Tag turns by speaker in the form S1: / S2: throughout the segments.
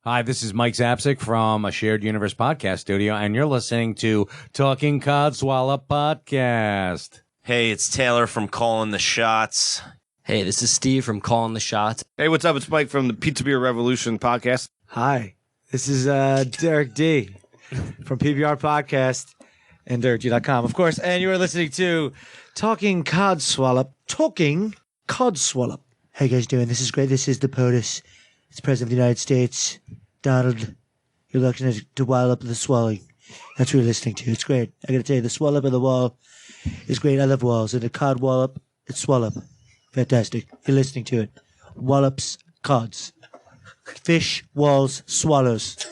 S1: Hi, this is Mike Zapsik from a Shared Universe podcast studio, and you're listening to Talking Codswallop podcast.
S2: Hey, it's Taylor from Calling the Shots.
S3: Hey, this is Steve from Calling the Shots.
S4: Hey, what's up? It's Mike from the Pizza Beer Revolution podcast.
S5: Hi, this is Derek D from PBR Podcast and DerekD.com, of course. And you are listening to Talking Codswallop. Talking Codswallop. How you guys doing? This is great. This is the POTUS. It's President of the United States, Donald. You're looking to wallop the swelling. That's what you're listening to. It's great. I gotta tell you, the swallop of the wall is great. I love walls. And the cod wallop, it's swallop. Fantastic. You're listening to it. Wallops, cods. Fish, walls, swallows.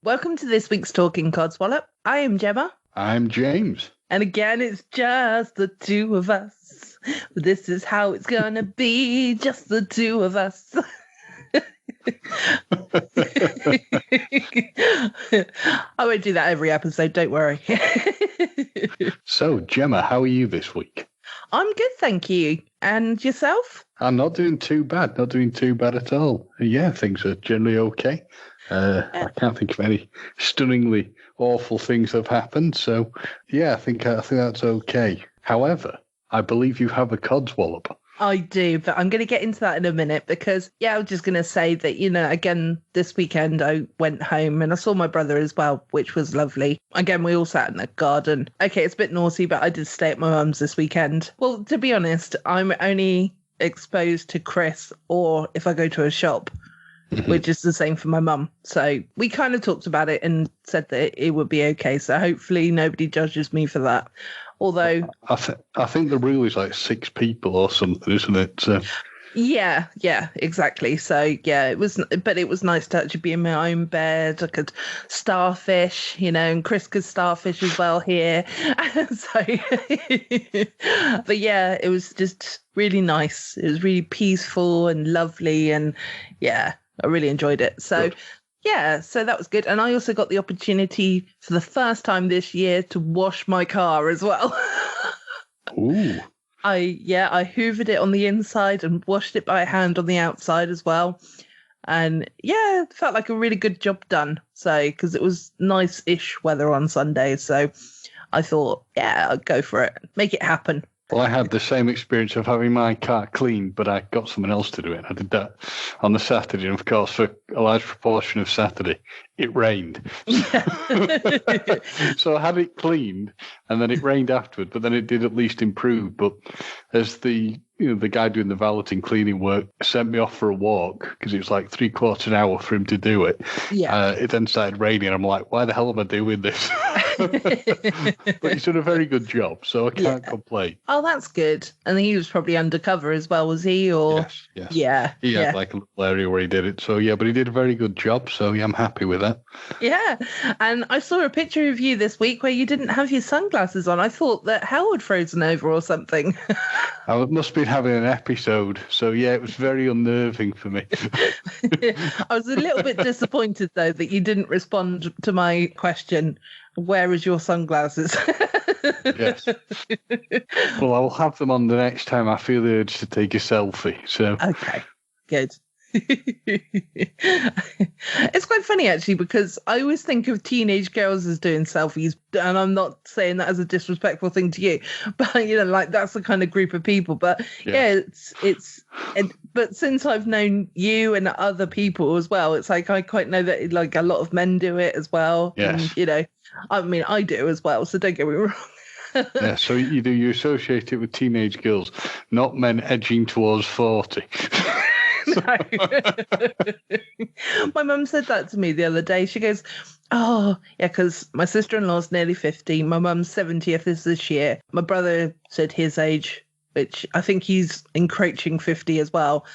S6: Welcome to this week's Talking Codswallop. I am Gemma.
S7: I'm James.
S6: And again, it's just the two of us. This is how it's gonna be, just the two of us. I won't do that every episode, don't worry.
S7: So, Gemma, how are you this week?
S6: I'm good, thank you. And yourself?
S7: I'm not doing too bad. Not doing too bad at all. Yeah, things are generally okay. I can't think of any stunningly awful things that have happened. So, yeah, I think that's okay. However, I believe you have a codswallop.
S6: I do, but I'm going to get into that in a minute because, I was just going to say that, again, this weekend I went home and I saw my brother as well, which was lovely. Again, we all sat in the garden. Okay, it's a bit naughty, but I did stay at my mum's this weekend. Well, to be honest, I'm only exposed to Chris or if I go to a shop, which is the same for my mum. So we kind of talked about it and said that it would be okay. So hopefully nobody judges me for that. Although
S7: I think the rule is like 6 people or something, isn't it? So.
S6: Yeah, exactly. So it was nice to actually be in my own bed. I could starfish, and Chris could starfish as well here. So, but yeah, it was just really nice. It was really peaceful and lovely, and I really enjoyed it. So. Good. Yeah, so that was good. And I also got the opportunity for the first time this year to wash my car as well.
S7: Ooh.
S6: I hoovered it on the inside and washed it by hand on the outside as well. And it felt like a really good job done. So, because it was nice-ish weather on Sunday. So I thought, I'd go for it. Make it happen.
S7: Well, I had the same experience of having my car cleaned, but I got someone else to do it. I did that on the Saturday, and of course, for a large proportion of Saturday, it rained. So I had it cleaned, and then it rained afterward, but then it did at least improve. But as the guy doing the valeting cleaning work sent me off for a walk, because it was like 3/4 an hour for him to do it, it then started raining. I'm like, why the hell am I doing this? But he's done a very good job, so I can't complain.
S6: Oh, that's good. And he was probably undercover as well, was he? Or
S7: yes.
S6: Yeah.
S7: He had like a little area where he did it. So but he did a very good job. So I'm happy with that.
S6: Yeah. And I saw a picture of you this week where you didn't have your sunglasses on. I thought that hell had frozen over or something.
S7: I must be having an episode. So it was very unnerving for me.
S6: I was a little bit disappointed though that you didn't respond to my question. Where is your sunglasses?
S7: Yes. Well, I'll have them on the next time I feel the urge to take a selfie. So
S6: okay, good. It's quite funny actually because I always think of teenage girls as doing selfies, and I'm not saying that as a disrespectful thing to you, but like that's the kind of group of people. But but since I've known you and other people as well, it's like I quite know that like a lot of men do it as well.
S7: Yes.
S6: And, I mean, I do as well, so don't get me wrong.
S7: Yeah, so you associate it with teenage girls, not men edging towards 40.
S6: No. My mum said that to me the other day. She goes, oh, yeah, because my sister-in-law's nearly 50. My mum's 70th is this year. My brother said his age, which I think he's encroaching 50 as well.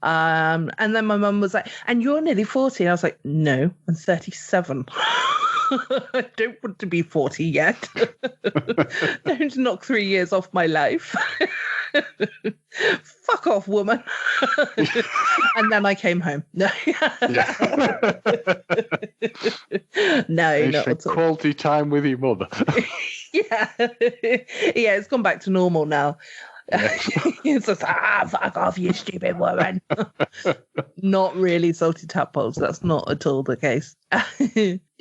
S6: And then my mum was like, and you're nearly 40. And I was like, no, I'm 37. I don't want to be 40 yet. Don't knock 3 years off my life. Fuck off, woman. And then I came home. No. No,
S7: It's
S6: not
S7: a
S6: at all.
S7: quality time with your mother.
S6: Yeah. Yeah, it's gone back to normal now. It's just, fuck off, you stupid woman. Not really salty tadpoles. That's not at all the case.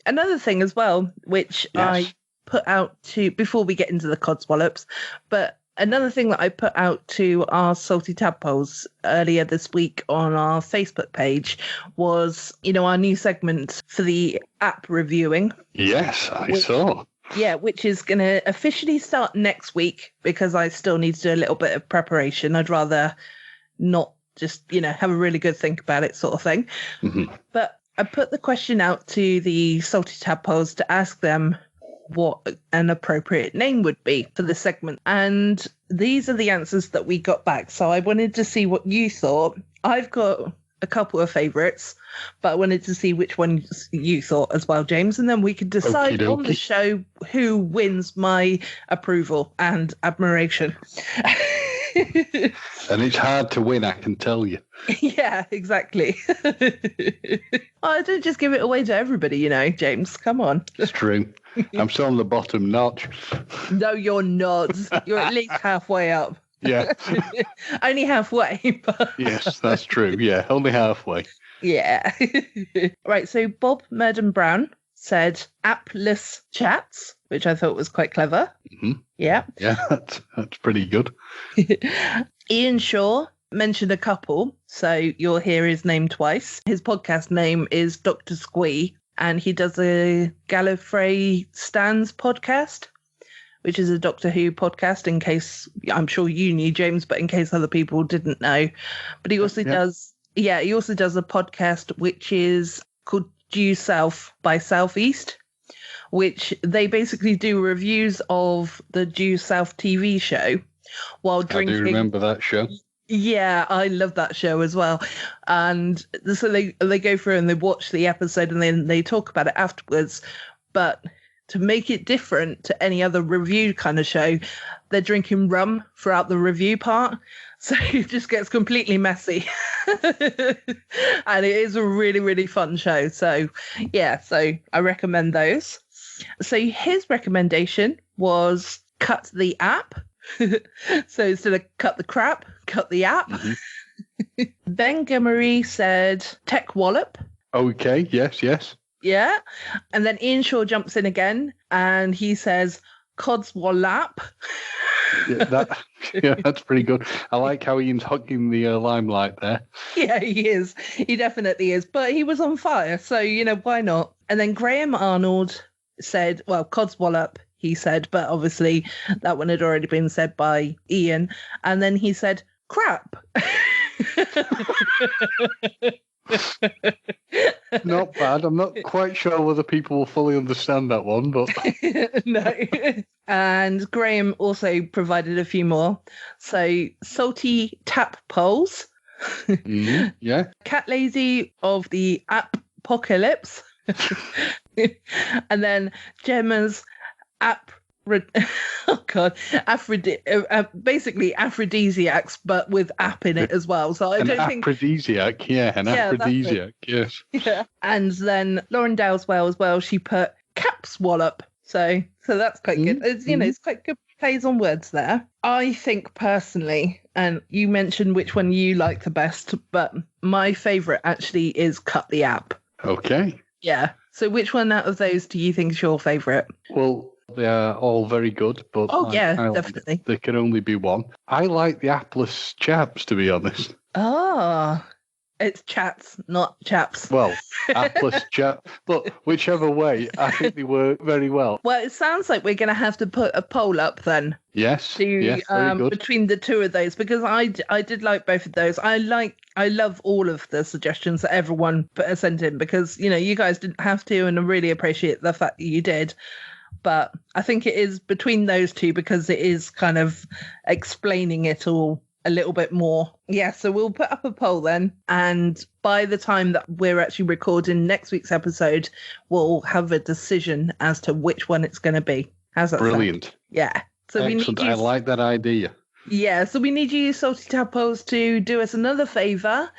S6: Another thing as well, which I put out to, before we get into the Codswallops, but another thing that I put out to our salty tadpoles earlier this week on our Facebook page was, our new segment for the app reviewing.
S7: Yes, I saw.
S6: Yeah, which is going to officially start next week because I still need to do a little bit of preparation. I'd rather not just, have a really good think about it sort of thing. Mm-hmm. But I put the question out to the salty tadpoles to ask them what an appropriate name would be for the segment. And these are the answers that we got back. So I wanted to see what you thought. I've got a couple of favourites, but I wanted to see which ones you thought as well, James, and then we could decide on the show who wins my approval and admiration.
S7: And it's hard to win, I can tell you.
S6: Yeah, exactly. I don't just give it away to everybody, James. Come on.
S7: It's true. I'm still on the bottom notch.
S6: No, you're not. You're at least halfway up.
S7: Yeah.
S6: Only halfway. But...
S7: Yes, that's true. Yeah, only halfway.
S6: Yeah. Right, so Bob Murden Brown said appless chats, which I thought was quite clever. Mm-hmm. Yeah.
S7: Yeah, that's pretty good.
S6: Ian Shaw mentioned a couple, so you'll hear his name twice. His podcast name is Dr. Squee, and he does a Gallifrey Stands podcast, which is a Doctor Who podcast, in case, I'm sure you knew, James, but in case other people didn't know. But he also does a podcast which is called Due South by Southeast, which they basically do reviews of the Due South TV show while drinking.
S7: I do remember that show.
S6: Yeah, I love that show as well. And so they go through and they watch the episode and then they talk about it afterwards. But to make it different to any other review kind of show, they're drinking rum throughout the review part. So it just gets completely messy. And it is a really, really fun show. So, yeah, so I recommend those. So his recommendation was cut the app. So instead of cut the crap, cut the app. Mm-hmm. Ben Gemma said Tech Wallop.
S7: Okay, yes.
S6: Yeah. And then Ian Shaw jumps in again and he says Codswallop.
S7: Yeah, that's pretty good. I like how Ian's hugging the limelight there.
S6: Yeah, he is. He definitely is. But he was on fire, so, why not? And then Graham Arnold said, well, Codswallop, he said, but obviously that one had already been said by Ian. And then he said, crap.
S7: Not bad. I'm not quite sure whether people will fully understand that one, but
S6: no. And Graham also provided a few more. So salty tap poles.
S7: Yeah.
S6: Cat Lazy of the Apocalypse. And then Gemma's basically aphrodisiacs, but with app in it as well. So I don't think
S7: aphrodisiac, aphrodisiac, yes.
S6: Yeah. And then Lauren Dowswell as well. She put Codswallop. So that's quite good. It's, it's quite good plays on words there. I think personally, and you mentioned which one you like the best, but my favourite actually is cut the app.
S7: Okay.
S6: Yeah. So which one out of those do you think is your favourite?
S7: Well, they are all very good, but
S6: definitely.
S7: There can only be one. I like the appless chaps, to be honest.
S6: Oh, it's chats, not chaps.
S7: Well, appless chap, but whichever way, I think they work very well.
S6: Well, it sounds like we're going to have to put a poll up then.
S7: Yes, very good.
S6: Between the two of those, because I did like both of those. I love all of the suggestions that everyone sent in, because you guys didn't have to, and I really appreciate the fact that you did. But I think it is between those two, because it is kind of explaining it all a little bit more. Yeah, so we'll put up a poll then. And by the time that we're actually recording next week's episode, we'll have a decision as to which one it's going to be. How's that
S7: Brilliant.
S6: sound? Yeah. So
S7: Excellent.
S6: we need
S7: I like that idea.
S6: Yeah, so we need you, Salty Tadpoles, to do us another favour.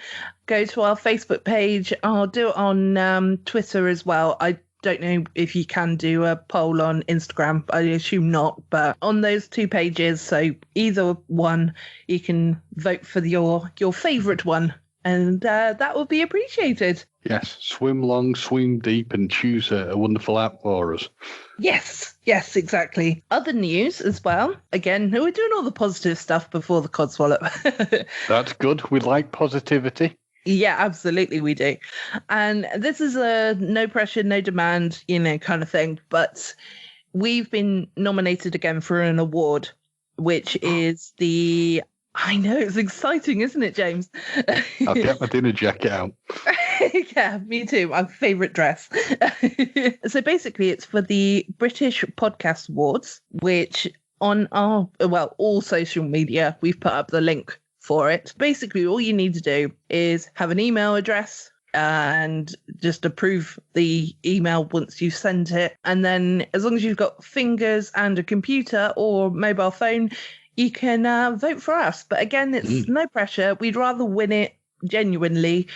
S6: Go to our Facebook page. I'll do it on Twitter as well. I don't know if you can do a poll on Instagram. I assume not, but on those two pages, so either one, you can vote for your favourite one, and that would be appreciated.
S7: Yes, swim long, swim deep, and choose a wonderful app for us.
S6: Yes, exactly. Other news as well. Again, we're doing all the positive stuff before the Codswallop.
S7: That's good. We like positivity.
S6: Yeah, absolutely we do. And this is a no pressure, no demand, kind of thing. But we've been nominated again for an award, which is I know, it's exciting, isn't it, James?
S7: I'll get my dinner jacket out.
S6: Yeah, me too. My favourite dress. So basically, it's for the British Podcast Awards, which on all social media, we've put up the link for it. Basically, all you need to do is have an email address and just approve the email once you've sent it. And then as long as you've got fingers and a computer or mobile phone, you can vote for us. But again, it's no pressure. We'd rather win it genuinely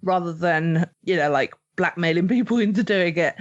S6: rather than, like blackmailing people into doing it.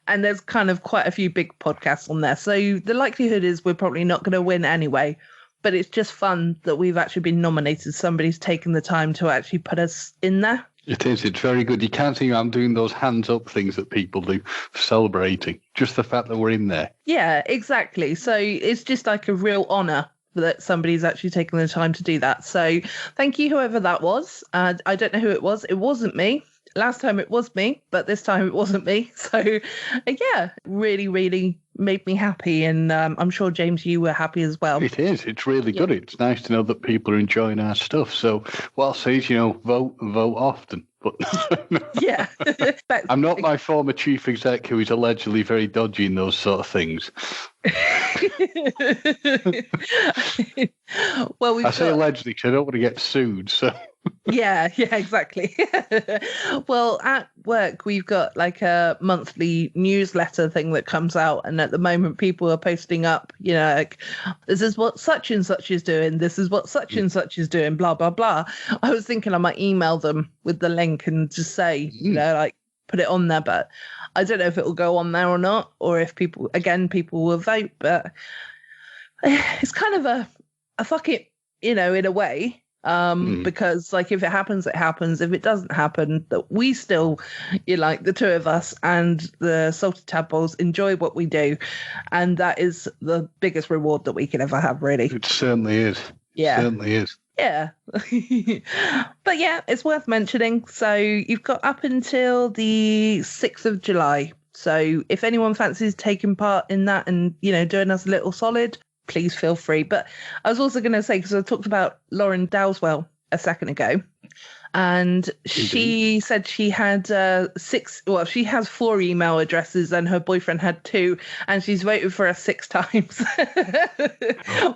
S6: And there's kind of quite a few big podcasts on there. So the likelihood is we're probably not going to win anyway. But it's just fun that we've actually been nominated. Somebody's taken the time to actually put us in there.
S7: It is. It's very good. You can't see I'm doing those hands up things that people do for celebrating. Just the fact that we're in there.
S6: Yeah, exactly. So it's just like a real honour that somebody's actually taken the time to do that. So thank you, whoever that was. I don't know who it was. It wasn't me. Last time it was me, but this time it wasn't me. So yeah, really, really made me happy. And I'm sure, James, you were happy as well.
S7: It is. It's really good. It's nice to know that people are enjoying our stuff. So what I'll say is, vote often. But
S6: yeah.
S7: I'm not my former chief exec who is allegedly very dodgy in those sort of things.
S6: Well, I
S7: say allegedly because I don't want to get sued. So
S6: yeah, exactly. Well, at work we've got like a monthly newsletter thing that comes out, and at the moment people are posting up, like, this is what such and such is doing, this is what such and such is doing, blah blah blah. I was thinking I might email them with the link and just say, like, put it on there, but I don't know if it will go on there or not, or if people will vote. But it's kind of a fuck it, in a way. Because like if it happens, it happens. If it doesn't happen, that we still, like the two of us and the Salty Tadpoles enjoy what we do, and that is the biggest reward that we can ever have, really.
S7: It certainly is.
S6: Yeah,
S7: it certainly is.
S6: Yeah. But yeah, it's worth mentioning. So you've got up until the 6th of July. So if anyone fancies taking part in that and, doing us a little solid, please feel free. But I was also going to say, because I talked about Lauren Dowswell a second ago, and she said she had she has 4 email addresses and her boyfriend had 2, and she's voted for us 6 times,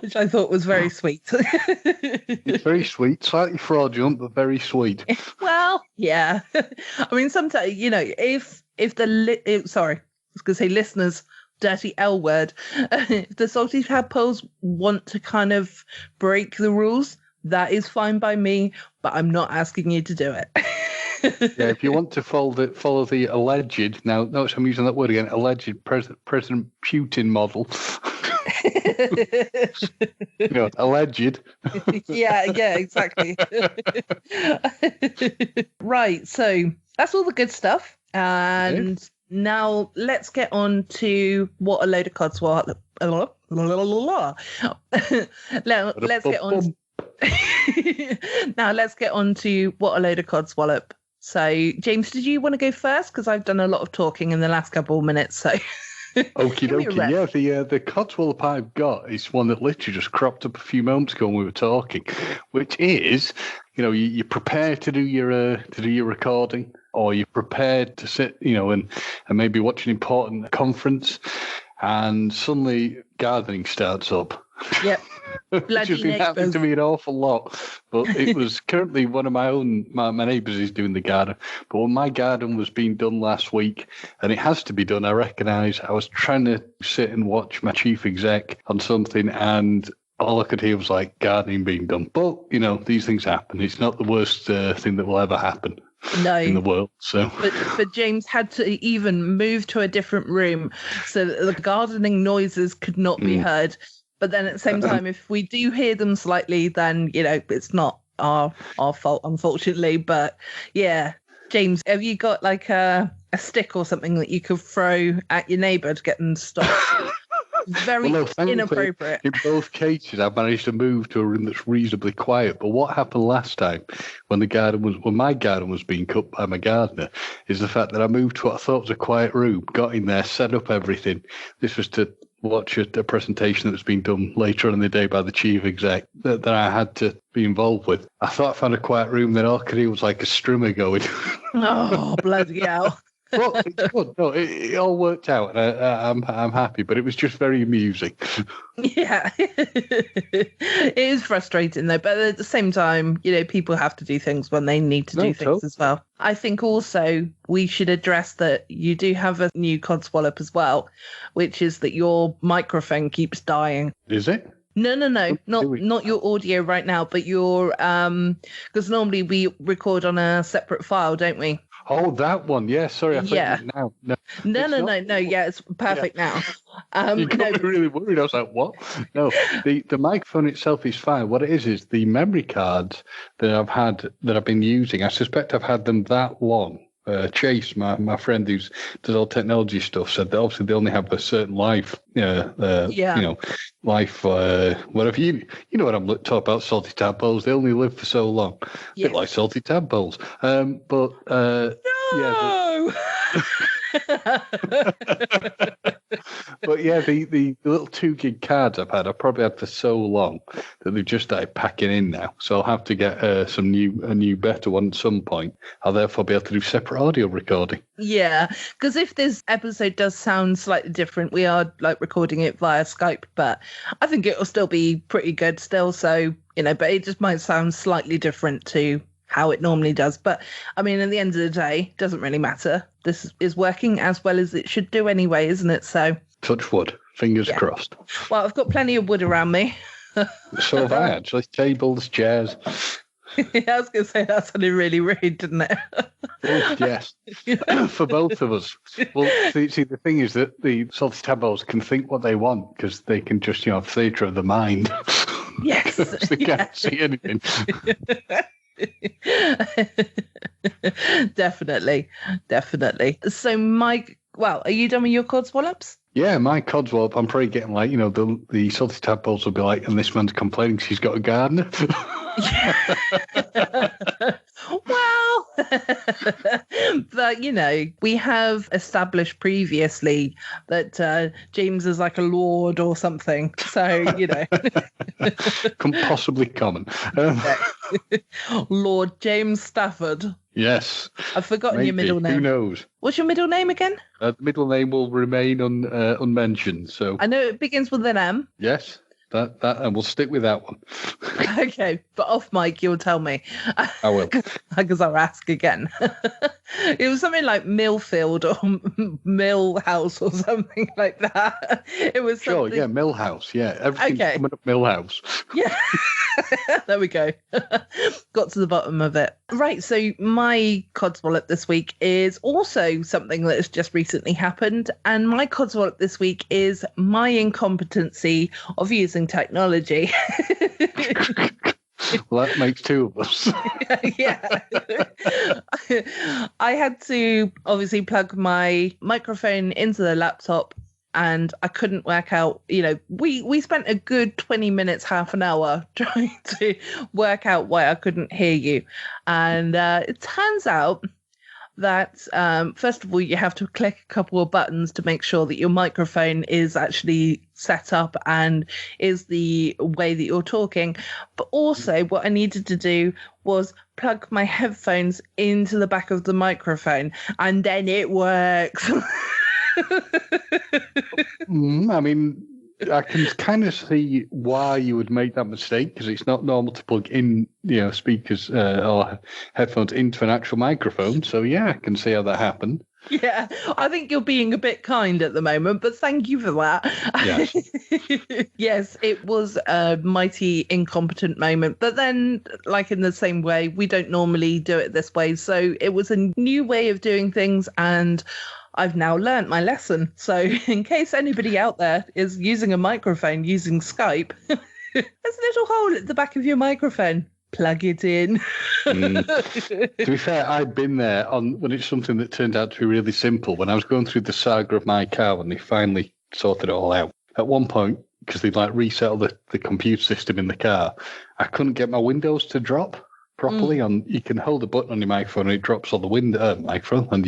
S6: which I thought was very sweet.
S7: It's very sweet, slightly fraudulent, but very sweet.
S6: Well, yeah. I mean, sometimes, if sorry, I was going to say listeners, dirty L word. If the Salty Tadpoles want to kind of break the rules, that is fine by me, but I'm not asking you to do it.
S7: Yeah, if you want to follow the alleged, now notice I'm using that word again, alleged President Putin model. Alleged.
S6: yeah, exactly. Right, so that's all the good stuff. And now let's get on to what a load of codswallop. Let's get on. Now let's get on to what a load of codswallop. So, James, did you want to go first? Because I've done a lot of talking in the last couple of minutes. So,
S7: okie dokie. Yeah, the codswallop I've got is one that literally just cropped up a few moments ago when we were talking, which is, you're prepared to do your recording, or you're prepared to sit, and maybe watch an important conference, and suddenly gardening starts up.
S6: Yep. Bloody
S7: has been happening to
S6: neighbours.
S7: me an awful lot. But it was currently one of my neighbours is doing the garden. But when my garden was being done last week, and it has to be done, I recognise I was trying to sit and watch my chief exec on something, and all I could hear was like gardening being done. But, these things happen. It's not the worst thing that will ever happen in the
S6: No.
S7: world. So
S6: But James had to even move to a different room so that the gardening noises could not be heard. But then at the same time, if we do hear them slightly, then, it's not our fault, unfortunately. But yeah, James, have you got like a stick or something that you could throw at your neighbour to get them to stop? Very
S7: thankfully,
S6: inappropriate.
S7: in both cases, I managed to move to a room that's reasonably quiet. But what happened last time when my garden was being cut by my gardener is the fact that I moved to what I thought was a quiet room, got in there, set up everything. This was to watch a presentation that was being done later on in the day by the chief exec that I had to be involved with. I thought I found a quiet room, then all I could hear was like a strimmer going.
S6: Oh, bloody hell.
S7: Well, it's good. No, it all worked out, and I'm happy. But it was just very amusing.
S6: Yeah. It is frustrating though, but at the same time, people have to do things when they need to do things as well. I think also we should address that you do have a new Codswallop as well, which is that your microphone keeps dying.
S7: Is it?
S6: No, not your audio right now, but your because normally we record on a separate file, don't we?
S7: Oh, that one. Yeah, sorry. I thought
S6: Yeah.
S7: you now.
S6: No. Yeah, it's perfect now.
S7: You got me really worried. I was like, what? No, the microphone itself is fine. What it is the memory cards that I've been using. I suspect I've had them that long. Chase, my friend who does all technology stuff, said that obviously they only have a certain life, life, whatever. You know what I'm talking about, salty tadpoles. They only live for so long.
S6: Yeah.
S7: A bit like salty tadpoles.
S6: No!
S7: But yeah, the little 2 gig cards I've probably had for so long that they've just started packing in now. So I'll have to get a new better one at some point. I'll therefore be able to do separate audio recording.
S6: Yeah, because if this episode does sound slightly different, we are like recording it via Skype, but I think it will still be pretty good still. So, but it just might sound slightly different to how it normally does. But I mean, at the end of the day, it doesn't really matter. This is working as well as it should do anyway, isn't it? So
S7: Touch wood. Fingers crossed.
S6: Well, I've got plenty of wood around me.
S7: So have I, actually. Tables, chairs.
S6: Yeah, I was going to say that sounded really rude, didn't it?
S7: Oh, yes. For both of us. Well, see, the thing is that the salty tadpoles can think what they want because they can just, theatre of the mind.
S6: Yes.
S7: They can't see anything.
S6: Definitely. So, Mike, are you done with your Codswallops?
S7: Yeah, my Codswallop, I'm probably getting like, the salty tadpoles will be like, and this man's complaining she's got a gardener.
S6: Well, but we have established previously that James is like a lord or something. So,
S7: Couldn't possibly comment.
S6: Lord James Stafford.
S7: Yes.
S6: I've forgotten
S7: maybe.
S6: your middle name.
S7: Who knows?
S6: What's your middle name again?
S7: The middle name will remain unmentioned. So
S6: I know it begins with an M.
S7: yes, that and we'll stick with that one.
S6: Okay, but off mic, you'll tell me.
S7: I will.
S6: Because I'll ask again. It was something like Millfield or Millhouse or something like that. It was
S7: Sure,
S6: something...
S7: yeah, Millhouse. Yeah, everything's
S6: Okay.
S7: coming up Millhouse.
S6: Yeah. There we go. Got to the bottom of it. Right, so my Codswallop this week is also something that has just recently happened. And my Codswallop this week is my incompetency of using technology.
S7: Well, that makes two of us.
S6: Yeah. I had to obviously plug my microphone into the laptop and I couldn't work out, we spent a good 20 minutes, half an hour trying to work out why I couldn't hear you. And it turns out that, first of all, you have to click a couple of buttons to make sure that your microphone is actually set up and is the way that you're talking. But also what I needed to do was plug my headphones into the back of the microphone and then it works.
S7: I mean, I can kind of see why you would make that mistake, because it's not normal to plug in, speakers or headphones into an actual microphone. So yeah, I can see how that happened.
S6: Yeah, I think you're being a bit kind at the moment, but thank you for that.
S7: Yes.
S6: Yes, it was a mighty incompetent moment. But then, like in the same way, we don't normally do it this way. So it was a new way of doing things, and I've now learnt my lesson. So in case anybody out there is using a microphone using Skype, there's a little hole at the back of your microphone. Plug it in.
S7: To be fair, I've been there when it's something that turned out to be really simple. When I was going through the saga of my car, when they finally sorted it all out. At one point, because they'd resettle the computer system in the car, I couldn't get my windows to drop properly. You can hold a button on your microphone and it drops on the microphone, and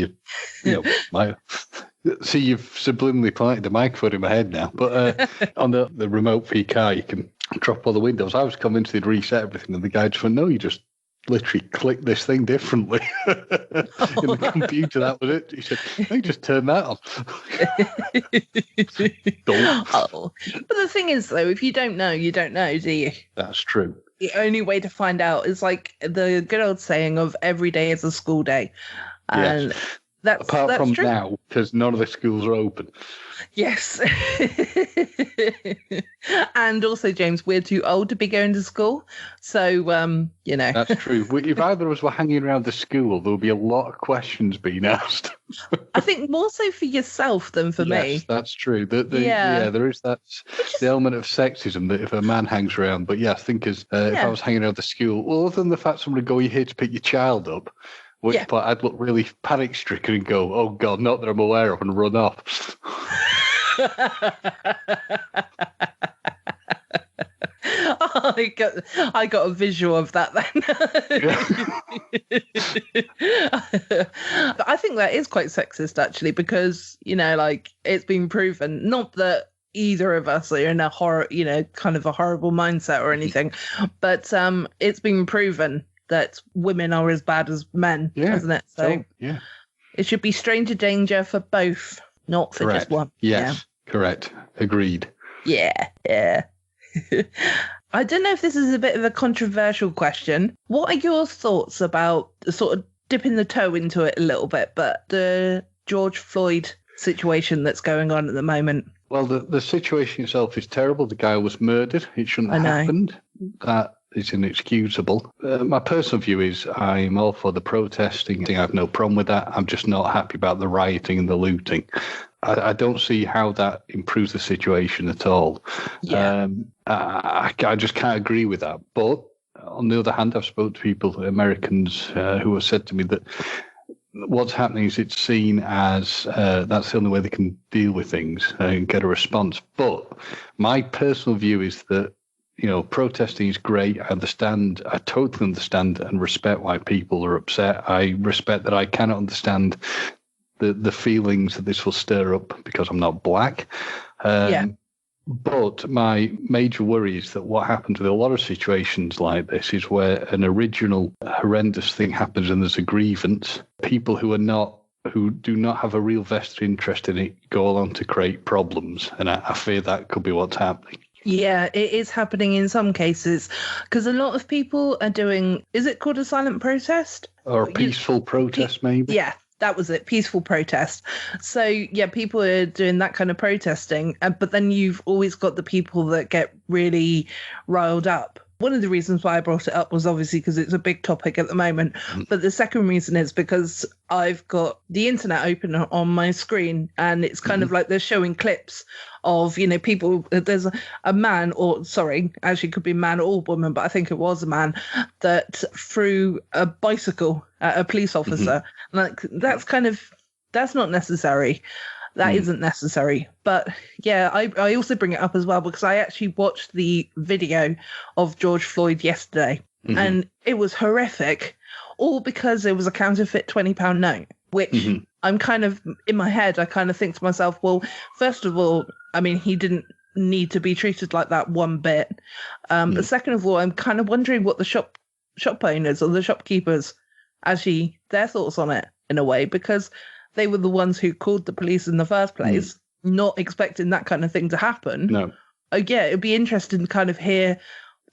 S7: see, you've subliminally planted the microphone in my head now. But on the remote for your car, you can drop all the windows. I was convinced they'd reset everything, and the guy just went, "No, you just literally click this thing differently." In the computer, that was it. He said, "No, you just turn that on."
S6: Oh. But the thing is, though, if you don't know, you don't know, do you?
S7: That's true.
S6: The only way to find out is like the good old saying of every day is a school day. And
S7: yes.
S6: that's
S7: from
S6: true.
S7: now, because none of the schools are open.
S6: Yes. And also, James, we're too old to be going to school. So,
S7: That's true. If either of us were hanging around the school, there would be a lot of questions being asked.
S6: I think more so for yourself than for me.
S7: Yes, that's true. There is that the element of sexism that if a man hangs around. But yeah, I think if I was hanging around the school, well, other than the fact somebody go, "You're here to pick your child up," which part I'd look really panic-stricken and go, "Oh God, not that I'm aware of," and run off.
S6: I got a visual of that then. But I think that is quite sexist, actually, because it's been proven, not that either of us are in a kind of a horrible mindset or anything, but it's been proven that women are as bad as men, hasn't it? So it should be stranger danger for both, not for just one.
S7: Yes, correct. Agreed.
S6: Yeah. I don't know if this is a bit of a controversial question. What are your thoughts about sort of dipping the toe into it a little bit, but the George Floyd situation that's going on at the moment?
S7: Well, the situation itself is terrible. The guy was murdered. It shouldn't have happened. That is inexcusable. My personal view is I'm all for the protesting. I have no problem with that. I'm just not happy about the rioting and the looting. I don't see how that improves the situation at all. Yeah. I just can't agree with that. But on the other hand, I've spoken to people, Americans, who have said to me that what's happening is it's seen as that's the only way they can deal with things and get a response. But my personal view is that, protesting is great. I totally understand and respect why people are upset. I respect that I cannot understand the feelings that this will stir up because I'm not black. But my major worry is that what happens with a lot of situations like this is where an original horrendous thing happens and there's a grievance. People who do not have a real vested interest in it go along to create problems. And I fear that could be what's happening.
S6: Yeah, it is happening in some cases because a lot of people are doing, is it called a silent protest?
S7: Or a peaceful protest, maybe?
S6: Yeah. That was it, peaceful protest. So, yeah, people are doing that kind of protesting. But then you've always got the people that get really riled up. One of the reasons why I brought it up was obviously because it's a big topic at the moment. But the second reason is because I've got the internet open on my screen and it's kind of like they're showing clips of, people. There's a man, or sorry, actually could be man or woman, but I think it was a man that threw a bicycle at a police officer. Like that's not necessary. That isn't necessary. But yeah, I also bring it up as well because I actually watched the video of George Floyd yesterday and it was horrific, all because it was a counterfeit £20 note, which I'm kind of, in my head, I kind of think to myself, well, first of all, I mean, he didn't need to be treated like that one bit. But second of all, I'm kind of wondering what the shop owners or the shopkeepers, actually, their thoughts on it in a way, because they were the ones who called the police in the first place. not expecting that kind of thing to happen.
S7: No.
S6: Oh, yeah, it'd be interesting to kind of hear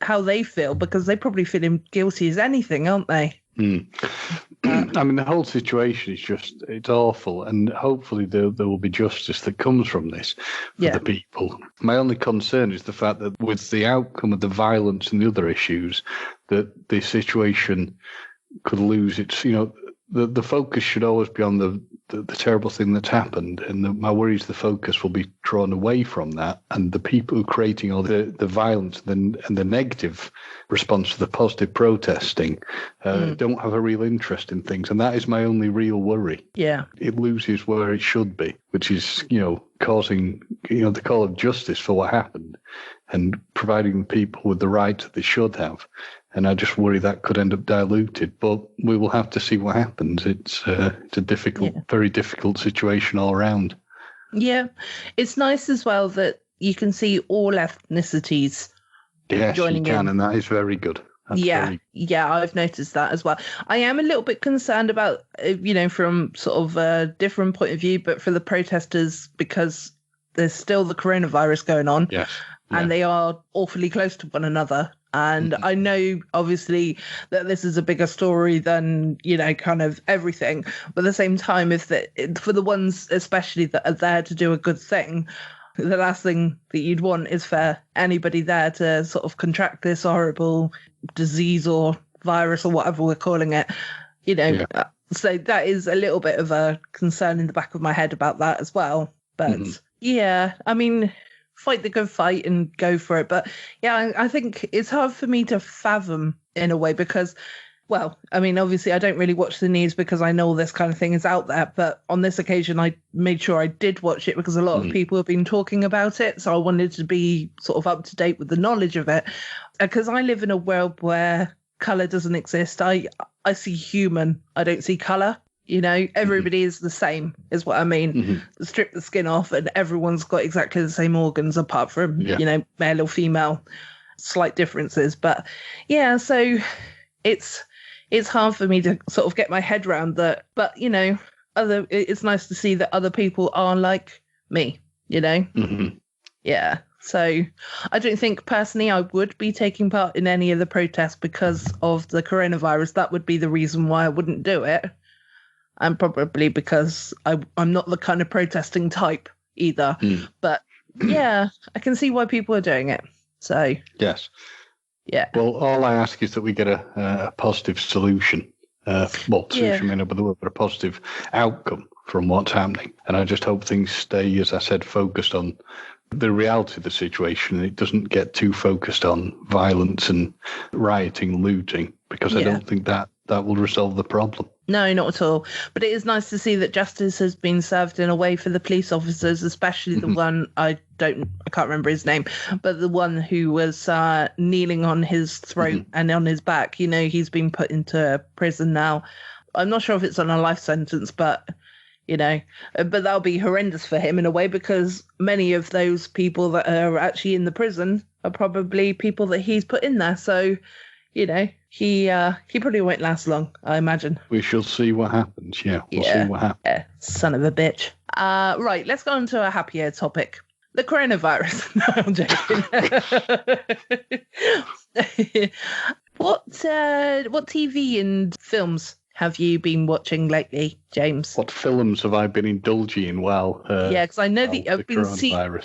S6: how they feel, because they probably feeling guilty as anything, aren't they?
S7: I mean, the whole situation is it's awful, and hopefully there will be justice that comes from this for the people. My only concern is the fact that with the outcome of the violence and the other issues, that the situation could lose its, the focus should always be on the terrible thing that's happened, and my worry is the focus will be drawn away from that, and the people who are creating all the violence and the negative response to the positive protesting don't have a real interest in things, and that is my only real worry.
S6: Yeah,
S7: it loses where it should be, which is causing the call of justice for what happened and providing people with the rights that they should have. And I just worry that could end up diluted, but we will have to see what happens. It's a difficult, very difficult situation all around.
S6: Yeah, it's nice as well that you can see all ethnicities joining in.
S7: And that is very good.
S6: Yeah, I've noticed that as well. I am a little bit concerned about, from sort of a different point of view, but for the protesters, because there's still the coronavirus going on.
S7: Yes.
S6: And they are awfully close to one another. And I know, obviously, that this is a bigger story than, kind of everything. But at the same time, for the ones especially that are there to do a good thing, the last thing that you'd want is for anybody there to sort of contract this horrible disease or virus or whatever we're calling it. So that is a little bit of a concern in the back of my head about that as well. But I mean, fight the good fight and go for it. But yeah, I think it's hard for me to fathom in a way because, well, I mean, obviously I don't really watch the news because I know this kind of thing is out there. But on this occasion, I made sure I did watch it because a lot of people have been talking about it. So I wanted to be sort of up to date with the knowledge of it. Because I live in a world where colour doesn't exist. I see human. I don't see colour. Everybody is the same, is what I mean. Strip the skin off and everyone's got exactly the same organs apart from, male or female, slight differences. But yeah, so it's hard for me to sort of get my head around that. But, it's nice to see that other people are like me, Yeah. So I don't think personally I would be taking part in any of the protests because of the coronavirus. That would be the reason why I wouldn't do it. And probably because I'm not the kind of protesting type either. But yeah, I can see why people are doing it. So
S7: yes.
S6: Yeah.
S7: Well, all I ask is that we get a positive solution. Solution may not be the word, but a positive outcome from what's happening. And I just hope things stay, as I said, focused on the reality of the situation. And it doesn't get too focused on violence and rioting, looting, because I don't think that will resolve the problem.
S6: No, not at all. But it is nice to see that justice has been served in a way for the police officers, especially the one, I can't remember his name, but the one who was kneeling on his throat and on his back. He's been put into prison now. I'm not sure if it's on a life sentence, but but that'll be horrendous for him in a way, because many of those people that are actually in the prison are probably people that he's put in there. So, he probably won't last long, I imagine.
S7: We shall see what happens. Yeah, we'll see what happens.
S6: Yeah, son of a bitch. Right, let's go on to a happier topic. The coronavirus. No, I'm joking. What TV and films have you been watching lately, James?
S7: What films have I been indulging in while?
S6: Because I know that I've been seeing.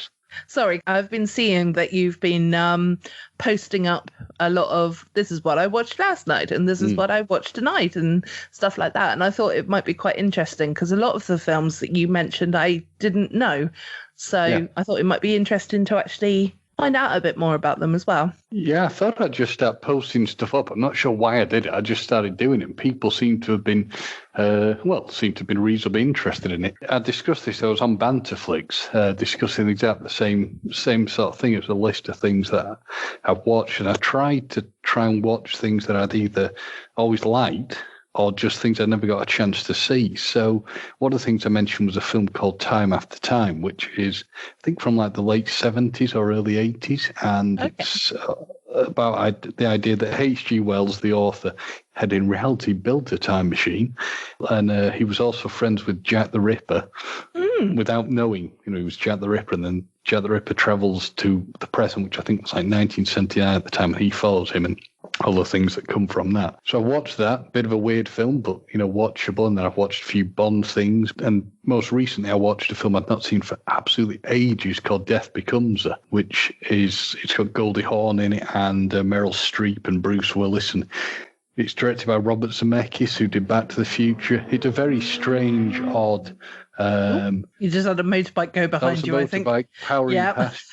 S6: Sorry, I've been seeing that you've been posting up a lot of this is what I watched last night and this is what I watched tonight and stuff like that. And I thought it might be quite interesting because a lot of the films that you mentioned I didn't know. So I thought it might be interesting to actually find out a bit more about them as well.
S7: Yeah, I thought I'd just start posting stuff up. I'm not sure why I did it. I just started doing it. And people seem to have been, reasonably interested in it. I discussed this. I was on Banterflix, discussing exactly the same sort of thing. It was a list of things that I've watched, and I tried and watch things that I'd either always liked or just things I never got a chance to see. So one of the things I mentioned was a film called Time After Time, which is, I think, from like the late 70s or early 80s. And it's about the idea that H.G. Wells, the author, had in reality built a time machine, and he was also friends with Jack the Ripper without knowing. He was Jack the Ripper, and then Jack the Ripper travels to the present, which I think was like 1979 at the time, and he follows him and all the things that come from that. So I watched that, bit of a weird film, but watchable. And then I've watched a few Bond things, and most recently I watched a film I'd not seen for absolutely ages called Death Becomes Her, which it's got Goldie Hawn in it and Meryl Streep and Bruce Willis, and it's directed by Robert Zemeckis, who did Back to the Future. It's a very strange, odd.
S6: You just had a motorbike go behind you, I think.
S7: Motorbike powering past.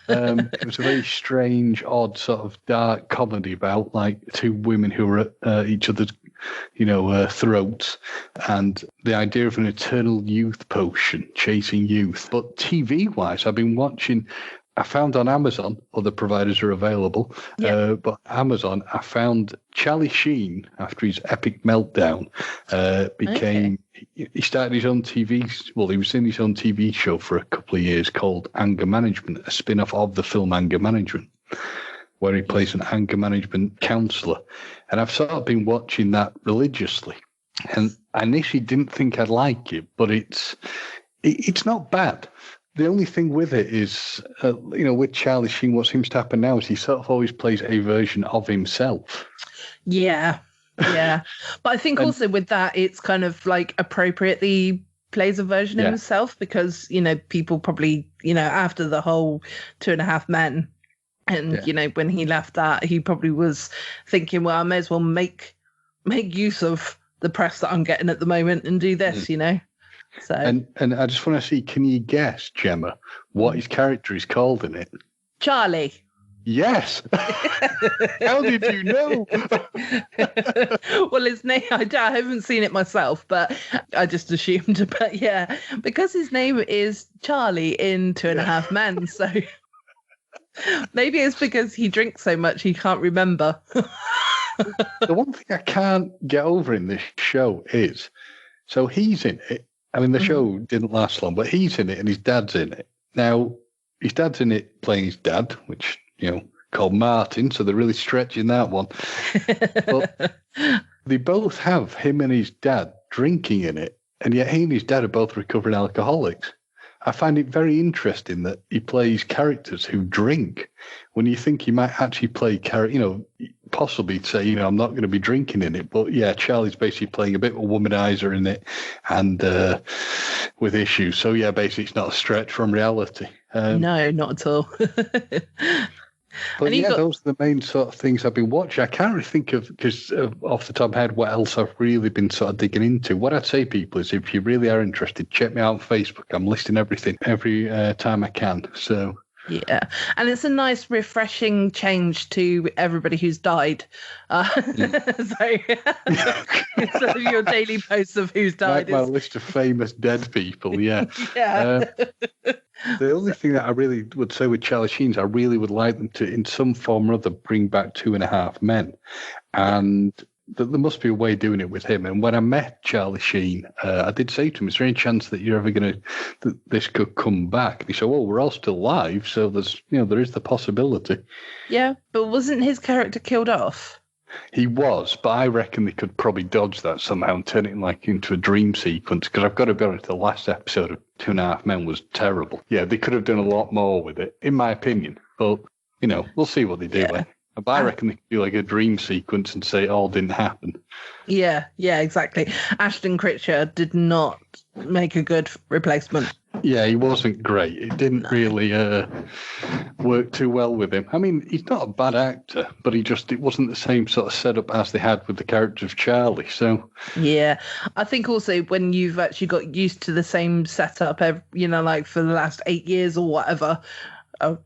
S7: It was a very strange, odd sort of dark comedy about like two women who were at each other's, throats, and the idea of an eternal youth potion chasing youth. But TV-wise, I've been watching. I found on Amazon, other providers are available, but Amazon, I found Charlie Sheen, after his epic meltdown, he started his own he was in his own TV show for a couple of years called Anger Management, a spin-off of the film Anger Management, where he plays an anger management counsellor. And I've sort of been watching that religiously. And I initially didn't think I'd like it, but it's not bad. The only thing with it is, with Charlie Sheen, what seems to happen now is he sort of always plays a version of himself.
S6: Yeah. But I think also with that, it's kind of like appropriately plays a version of himself because, people probably, after the whole 2.5 Men and, when he left that, he probably was thinking, well, I may as well make use of the press that I'm getting at the moment and do this, So
S7: and I just want to see, can you guess, Gemma, what his character is called in it?
S6: Charlie.
S7: Yes. How did you know?
S6: Well, his name, I haven't seen it myself, but I just assumed. But yeah, because his name is Charlie in 2.5 Men, so maybe it's because he drinks so much he can't remember.
S7: The one thing I can't get over in this show is, so he's in it. I mean, the show didn't last long, but he's in it and his dad's in it. Now, his dad's in it playing his dad, which, called Martin, so they're really stretching that one. But they both have him and his dad drinking in it, and yet he and his dad are both recovering alcoholics. I find it very interesting that he plays characters who drink when you think he might actually play possibly say, I'm not going to be drinking in it. But yeah, Charlie's basically playing a bit of a womanizer in it and with issues. So yeah, basically it's not a stretch from reality.
S6: No, not at all.
S7: But yeah, those are the main sort of things I've been watching. I can't really think of, because off the top of my head, what else I've really been sort of digging into. What I'd say, people, is if you really are interested, check me out on Facebook. I'm listing everything every time I can. So
S6: yeah, and it's a nice, refreshing change to everybody who's died. So instead of your daily posts of who's died,
S7: my list of famous dead people. Yeah,
S6: yeah.
S7: The only thing that I really would say with Charlie Sheen is I really would like them to, in some form or other, bring back 2.5 Men, and there must be a way of doing it with him. And when I met Charlie Sheen, I did say to him, is there any chance that you're ever that this could come back? And he said, well, we're all still alive, so there is the possibility.
S6: Yeah, but wasn't his character killed off?
S7: He was, but I reckon they could probably dodge that somehow and turn it into a dream sequence, because I've got to be honest, the last episode of 2.5 Men was terrible. Yeah, they could have done a lot more with it, in my opinion. But, we'll see what they do.
S6: Yeah.
S7: But I reckon they could do like a dream sequence and say it all didn't happen.
S6: Yeah, exactly. Ashton Kutcher did not make a good replacement.
S7: Yeah, he wasn't great. It didn't really work too well with him. I mean, he's not a bad actor, but it wasn't the same sort of setup as they had with the character of Charlie. So
S6: yeah, I think also when you've actually got used to the same setup, like for the last 8 years or whatever,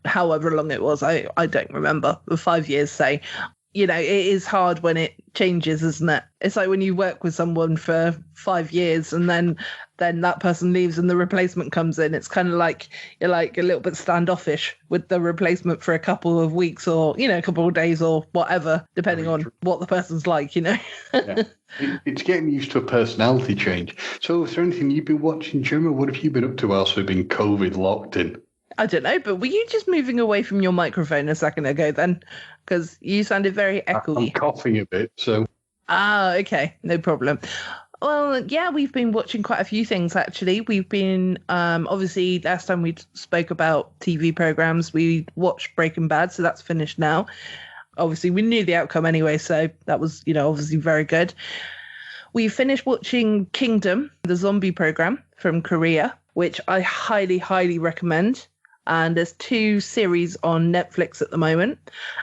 S6: however long it was, I don't remember, 5 years, say. It is hard when it changes, isn't it? It's like when you work with someone for 5 years and then that person leaves and the replacement comes in. It's kind of like you're like a little bit standoffish with the replacement for a couple of weeks or, a couple of days or whatever, depending on what the person's like, Yeah.
S7: It's getting used to a personality change. So is there anything you've been watching, Gemma? What have you been up to whilst we've been COVID locked in?
S6: I don't know, but were you just moving away from your microphone a second ago then? Because you sounded very echoey.
S7: I'm coughing a bit, so.
S6: Ah, okay, no problem. Well, yeah, we've been watching quite a few things actually. We've been obviously last time we spoke about TV programs, we watched Breaking Bad, so that's finished now. Obviously, we knew the outcome anyway, so that was, obviously very good. We finished watching Kingdom, the zombie program from Korea, which I highly, highly recommend. And there's 2 series on Netflix at the moment.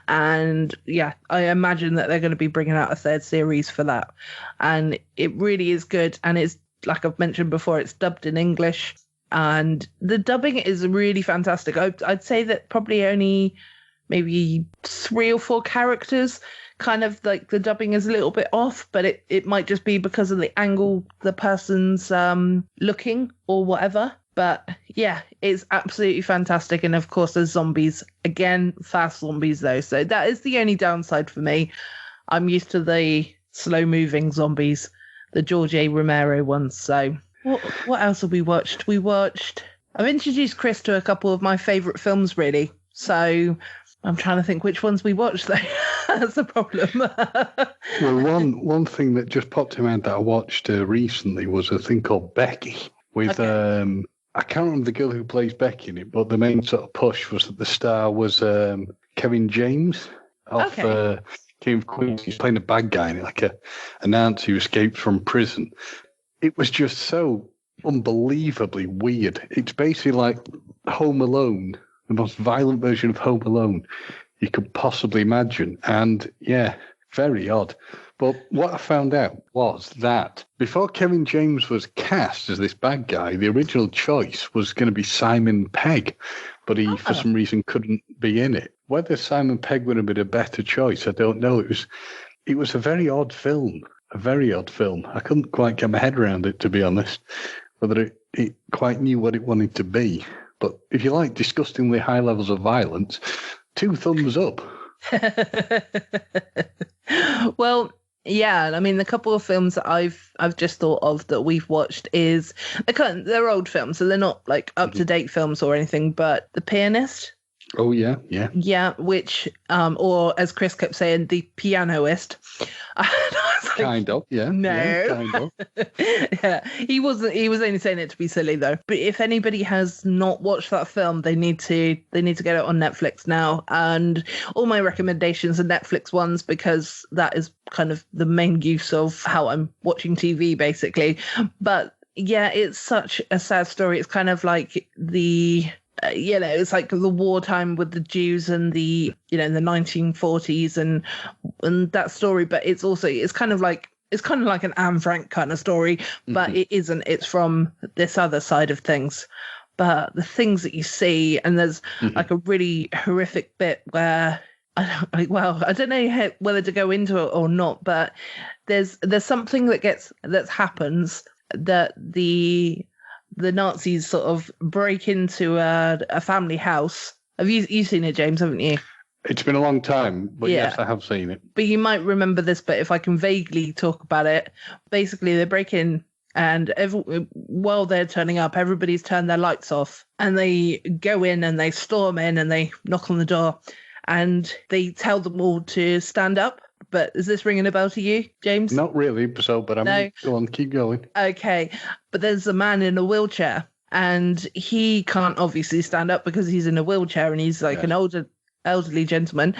S6: And yeah, I imagine that they're going to be bringing out a 3rd series for that. And it really is good. And it's, like I've mentioned before, it's dubbed in English. And the dubbing is really fantastic. I'd say that probably only maybe 3 or 4 characters kind of like the dubbing is a little bit off, but it might just be because of the angle the person's looking or whatever. But yeah, it's absolutely fantastic. And of course, there's zombies. Again, fast zombies though. So that is the only downside for me. I'm used to the slow moving zombies, the George A. Romero ones. So what else have we watched? I've introduced Chris to a couple of my favourite films, really. So I'm trying to think which ones we watched, though. That's the problem.
S7: Well, one thing that just popped in my head that I watched recently was a thing called Becky with, I can't remember the girl who plays Becky in it, but the main sort of push was that the star was Kevin James off King of Queens. He's playing a bad guy in it, like a Nancy who escaped from prison. It was just so unbelievably weird. It's basically like Home Alone, the most violent version of Home Alone you could possibly imagine. And yeah, very odd. But what I found out was that before Kevin James was cast as this bad guy, the original choice was going to be Simon Pegg, but he, for some reason, couldn't be in it. Whether Simon Pegg would have been a better choice, I don't know. It was a very odd film, I couldn't quite get my head around it, to be honest, whether it quite knew what it wanted to be. But if you like disgustingly high levels of violence, 2 thumbs up.
S6: Well, yeah, I mean, the couple of films that I've just thought of that we've watched is they're old films, so they're not like up to date films or anything. But The Pianist.
S7: Oh yeah.
S6: Which or as Chris kept saying, The Pianoist.
S7: Kind of, yeah.
S6: No,
S7: yeah, kind of.
S6: Yeah, he was only saying it to be silly though. But if anybody has not watched that film, they need to get it on Netflix now. And all my recommendations are Netflix ones because that is kind of the main use of how I'm watching TV, basically. But yeah, it's such a sad story. It's kind of like the it's like the wartime with the Jews and the the 1940s and that story, but it's kind of like an Anne Frank kind of story, but it isn't. It's from this other side of things. But the things that you see, and there's like a really horrific bit where I don't know whether to go into it or not, but there's something that happens that the Nazis sort of break into a family house. Have you seen it, James? Haven't you?
S7: It's been a long time, but yes, I have seen it.
S6: But you might remember this bit if I can vaguely talk about it. Basically, they break in, and while they're turning up, everybody's turned their lights off, and they go in and they storm in and they knock on the door, and they tell them all to stand up. But is this ringing a bell to you, James?
S7: Not really, but
S6: No.
S7: Go on, keep going.
S6: Okay, but there's a man in a wheelchair, and he can't obviously stand up because he's in a wheelchair, and he's like an elderly gentleman.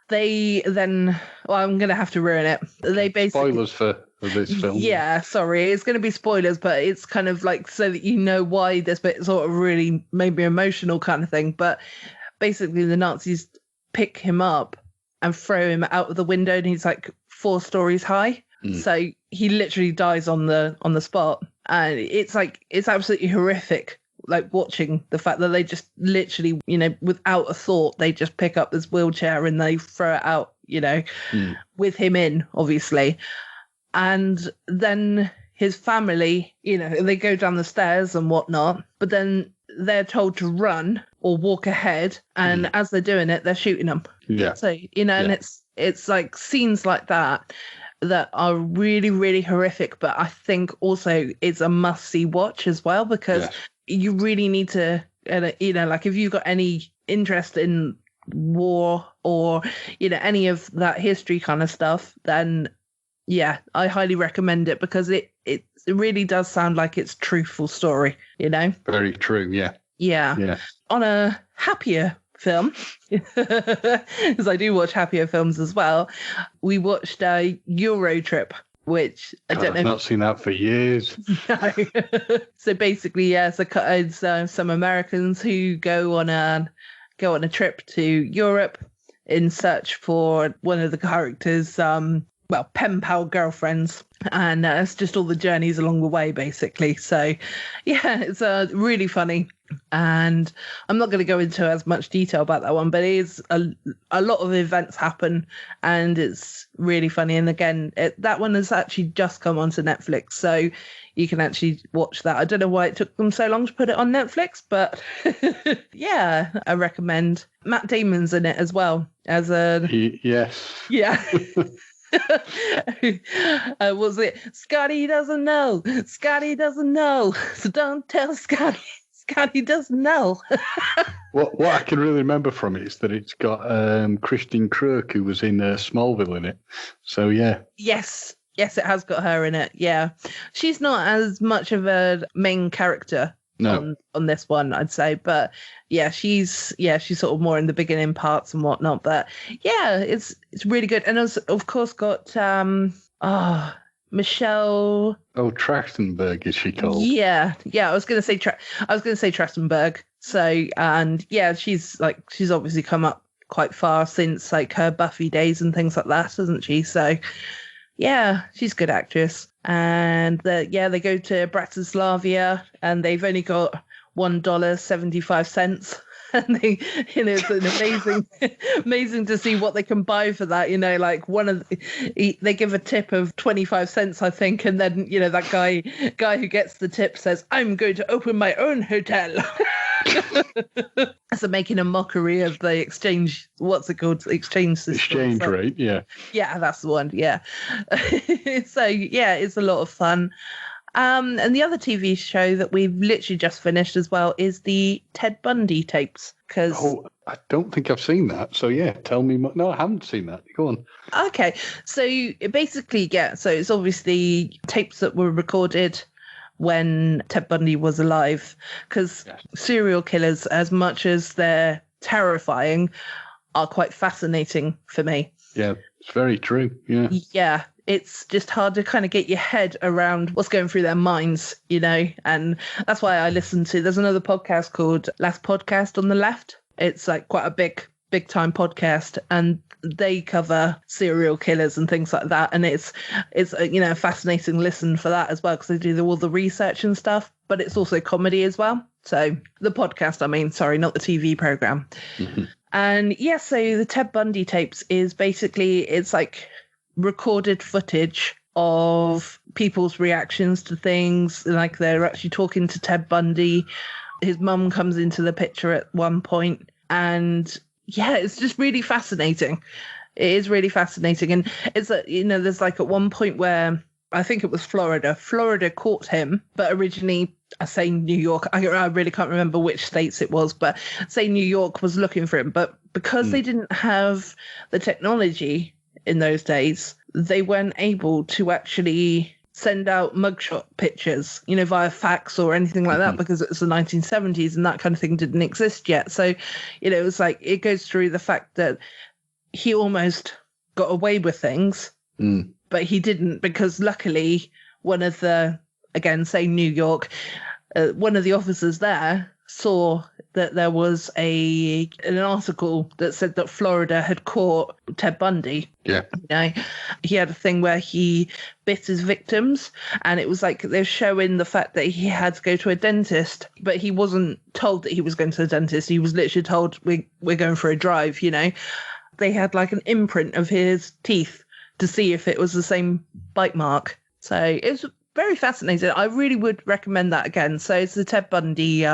S6: They then, I'm going to have to ruin it. They basically
S7: spoilers for this film.
S6: Yeah, sorry, it's going to be spoilers, but it's kind of like so that you know why this bit sort of really maybe emotional kind of thing. But basically, the Nazis pick him up and throw him out of the window, and he's like 4 stories high. So he literally dies on the spot, and it's absolutely horrific. Like watching the fact that they just literally, without a thought, they just pick up this wheelchair and they throw it out, with him in, obviously. And then his family, they go down the stairs and whatnot, but then they're told to run or walk ahead, and as they're doing it, they're shooting them.
S7: Yeah.
S6: So and it's like scenes like that are really, really horrific, but I think also it's a must-see watch as well, because you really need to And, like if you've got any interest in war or, any of that history kind of stuff, then yeah, I highly recommend it because it really does sound like it's a truthful story,
S7: Very true. Yeah.
S6: Yeah. On a happier film, because I do watch happier films as well, we watched Euro Trip, which I don't know.
S7: I've not seen that for years.
S6: No. So basically, it's some Americans who go on a trip to Europe in search for one of the characters' pen pal girlfriends, and it's just all the journeys along the way, basically. So, yeah, it's really funny, and I'm not going to go into as much detail about that one, but it is a lot of events happen, and it's really funny. And again, that one has actually just come onto Netflix, so you can actually watch that. I don't know why it took them so long to put it on Netflix, but yeah, I recommend. Matt Damon's in it as well as a
S7: yes.
S6: Yeah. Was it Scotty doesn't know, so don't tell Scotty doesn't know.
S7: What I can really remember from it is that it's got Christine Kruk, who was in Smallville, in it. So yeah.
S6: Yes, it has got her in it. Yeah, she's not as much of a main character on this one, I'd say, but yeah, she's sort of more in the beginning parts and whatnot. But yeah, it's really good, and it's of course got Michelle.
S7: Oh, Trachtenberg is she called?
S6: Yeah. I was gonna say Trachtenberg. So, and yeah, she's obviously come up quite far since like her Buffy days and things like that, hasn't she? So yeah, she's a good actress. And they go to Bratislava, and they've only got $1.75. And they, it's an amazing to see what they can buy for that. Like they give a tip of 25 cents, I think, and then that guy who gets the tip says, "I'm going to open my own hotel." So making a mockery of the exchange, what's it called? Exchange system.
S7: Exchange rate, yeah.
S6: Yeah, that's the one, yeah. So, yeah, it's a lot of fun. And the other TV show that we've literally just finished as well is the Ted Bundy tapes.
S7: I don't think I've seen that. So, yeah, tell me more. No, I haven't seen that. Go on.
S6: Okay. So, basically, so it's obviously tapes that were recorded when Ted Bundy was alive, because serial killers, as much as they're terrifying, are quite fascinating for me.
S7: Yeah, it's very true.
S6: Yeah, it's just hard to kind of get your head around what's going through their minds, and that's why I listen to, there's another podcast called Last Podcast on the Left. It's like quite a big time podcast, and they cover serial killers and things like that, and it's a fascinating listen for that as well, because they do all the research and stuff, but it's also comedy as well. So the podcast, not the TV program. Mm-hmm. And so the Ted Bundy tapes is basically, it's like recorded footage of people's reactions to things, like they're actually talking to Ted Bundy. His mum comes into the picture at one point, and yeah, it's just really fascinating. It is really fascinating. And it's there's like at one point where I think it was Florida caught him, but originally, I say New York, I really can't remember which states it was, but say New York was looking for him. But because they didn't have the technology in those days, they weren't able to actually send out mugshot pictures, via fax or anything like that, because it was the 1970s and that kind of thing didn't exist yet. So, it was like, it goes through the fact that he almost got away with things, but he didn't, because luckily one of the, again, say New York, one of the officers there saw that there was an article that said that Florida had caught Ted Bundy.
S7: Yeah.
S6: He had a thing where he bit his victims, and it was like they're showing the fact that he had to go to a dentist, but he wasn't told that he was going to the dentist. He was literally told, we're going for a drive, They had like an imprint of his teeth to see if it was the same bite mark. So it was very fascinating. I really would recommend that again. So it's the Ted Bundy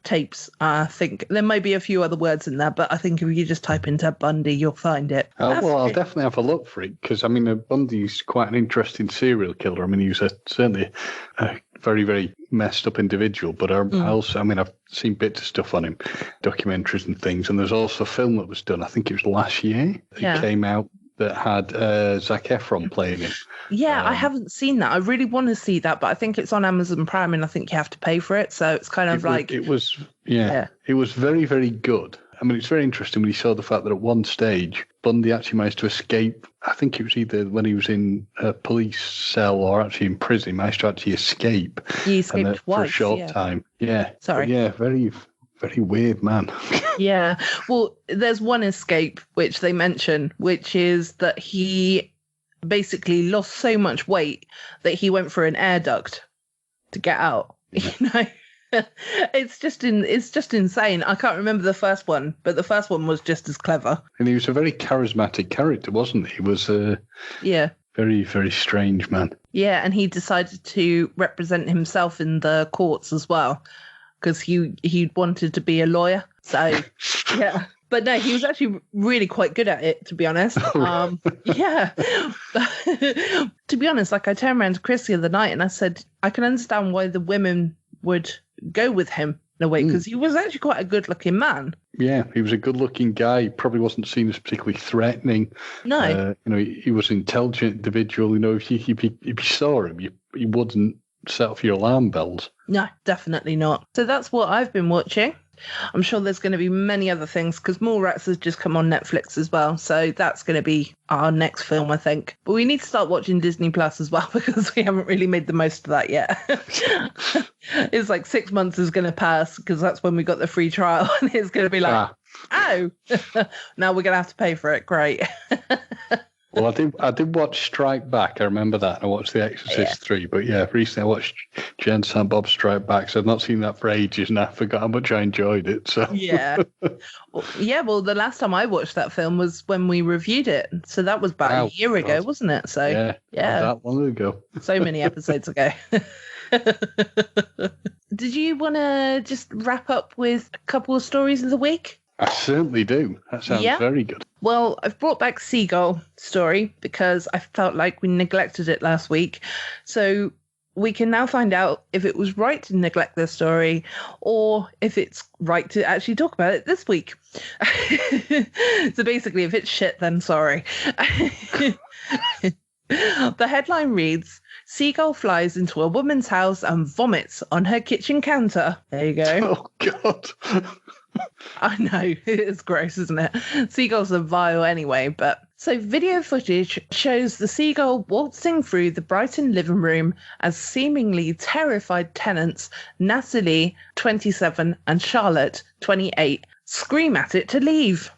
S6: tapes. I think there may be a few other words in there, but I think if you just type in Ted Bundy, you'll find it.
S7: Well, I'll definitely have a look for it because, I mean, Bundy's quite an interesting serial killer. I mean, he was certainly a very, very messed up individual, but I've seen bits of stuff on him, documentaries and things, and there's also a film that was done, I think it was last year, it came out that had Zac Efron playing him.
S6: Yeah, I haven't seen that. I really want to see that, but I think it's on Amazon Prime and I think you have to pay for it, so it's kind of
S7: it was very, very good. I mean, it's very interesting when you saw the fact that at one stage, Bundy actually managed to escape. I think it was either when he was in a police cell or actually in prison, he managed to actually escape.
S6: He escaped twice,
S7: for a short time. Yeah.
S6: Sorry.
S7: But yeah, very, very weird man.
S6: Yeah. Well, there's one escape, which they mention, which is that he basically lost so much weight that he went for an air duct to get out. You know? It's just insane. I can't remember the first one, but the first one was just as clever.
S7: And he was a very charismatic character, wasn't he? He was very, very strange man.
S6: Yeah, and he decided to represent himself in the courts as well because he wanted to be a lawyer. So yeah. But no, he was actually really quite good at it, to be honest. Yeah. To be honest, like I turned around to Chris the other night and I said, I can understand why the women would go with him in a way because he was actually quite a good-looking man.
S7: Yeah, he was a good-looking guy. He probably wasn't seen as particularly threatening.
S6: No.
S7: He was an intelligent individual. You know, if you saw him, you wouldn't set off your alarm bells.
S6: No, definitely not. So that's what I've been watching. I'm sure there's going to be many other things because Mallrats has just come on Netflix as well. So that's going to be our next film, I think. But we need to start watching Disney Plus as well because we haven't really made the most of that yet. It's like 6 months is going to pass because that's when we got the free trial. And it's going to be like, now we're going to have to pay for it. Great.
S7: Well, I did watch Strike Back. I remember that. I watched The Exorcist 3. But yeah, recently I watched Jen St. Bob Strike Back. So I've not seen that for ages and I forgot how much I enjoyed it. So
S6: yeah. Well, the last time I watched that film was when we reviewed it. So that was about a year ago, wasn't it? So yeah.
S7: That long ago.
S6: So many episodes ago. Did you want to just wrap up with a couple of stories of the week?
S7: I certainly do. That sounds very good.
S6: Well, I've brought back Seagull story because I felt like we neglected it last week. So we can now find out if it was right to neglect this story or if it's right to actually talk about it this week. So basically, if it's shit, then sorry. The headline reads, Seagull flies into a woman's house and vomits on her kitchen counter. There you go.
S7: Oh, God.
S6: I know, it's gross, isn't it? Seagulls are vile anyway, but... So video footage shows the seagull waltzing through the Brighton living room as seemingly terrified tenants Natalie, 27, and Charlotte, 28, scream at it to leave.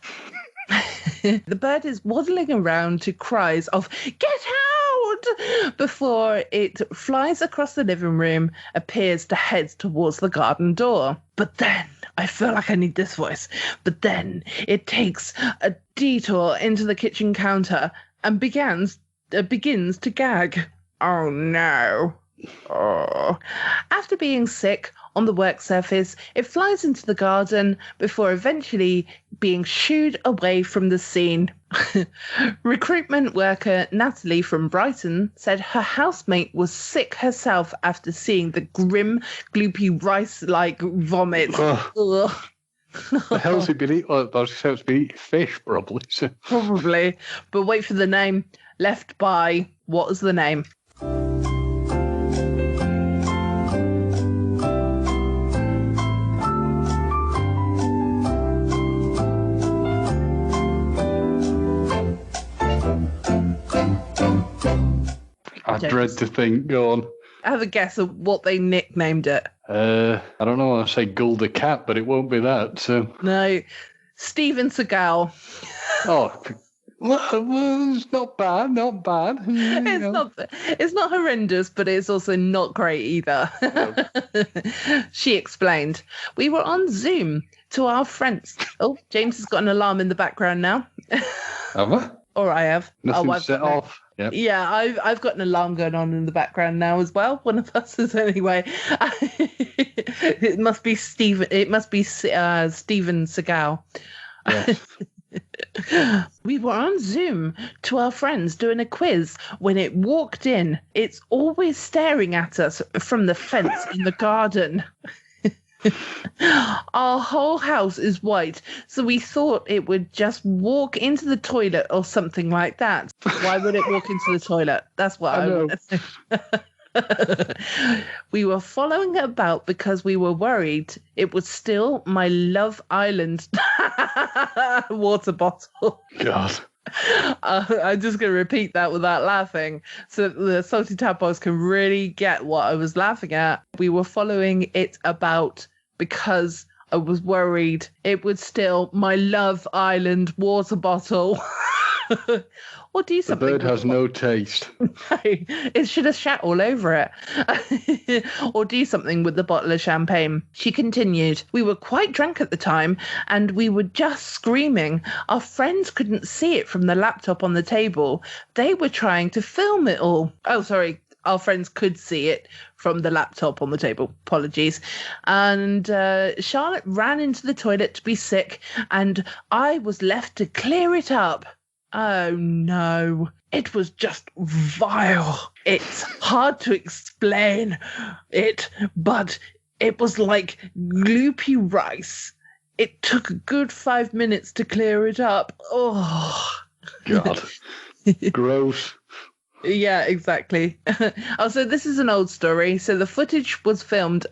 S6: The bird is waddling around to cries of, "Get out!" before it flies across the living room, appears to head towards the garden door. But then, I feel like I need this voice, but then it takes a detour into the kitchen counter and begins to gag. Oh no. Oh. After being sick on the work surface, it flies into the garden before eventually being shooed away from the scene. Recruitment worker Natalie from Brighton said her housemate was sick herself after seeing the grim, gloopy rice-like vomit. Ugh.
S7: The hell's he been eating? Oh, I was going to say it's been eating fish, probably. So.
S6: Probably. But wait for the name. Left by, what was the name?
S7: I dread to think. Go on.
S6: Have a guess of what they nicknamed it.
S7: I don't know. I'll say Gulda Cat, but it won't be that. So
S6: no, Steven Seagal.
S7: Oh, well, it's not bad. Not bad.
S6: It's not horrendous, but it's also not great either. No. She explained, "We were on Zoom to our friends." Oh, James has got an alarm in the background now.
S7: Have I?
S6: Or I have.
S7: Nothing
S6: I've
S7: set
S6: got no-
S7: off. Yep.
S6: Yeah, I've got an alarm going on in the background now as well. One of us is anyway. It must be Steven. It must be Steven Seagal.
S7: Yes.
S6: We were on Zoom to our friends doing a quiz when it walked in. It's always staring at us from the fence in the garden. Our whole house is white, so we thought it would just walk into the toilet or something like that. Why would it walk into the toilet? That's what I want to say. We were following it about because we were worried it was still my Love Island water bottle.
S7: God.
S6: I'm just going to repeat that without laughing so that the Salty Tadpoles can really get what I was laughing at. We were following it about because I was worried it would steal my Love Island water bottle. Or do
S7: The
S6: something.
S7: bird has no taste.
S6: It should have shat all over it. Or do something with the bottle of champagne. She continued, we were quite drunk at the time and we were just screaming. Our friends couldn't see it from the laptop on the table. They were trying to film it all. Oh, sorry. Our friends could see it from the laptop on the table. Apologies. And Charlotte ran into the toilet to be sick and I was left to clear it up. Oh no, it was just vile. It's hard to explain it, but it was like gloopy rice. It took a good 5 minutes to clear it up. Oh,
S7: God. Gross.
S6: Yeah, exactly. Also, this is an old story. So the footage was filmed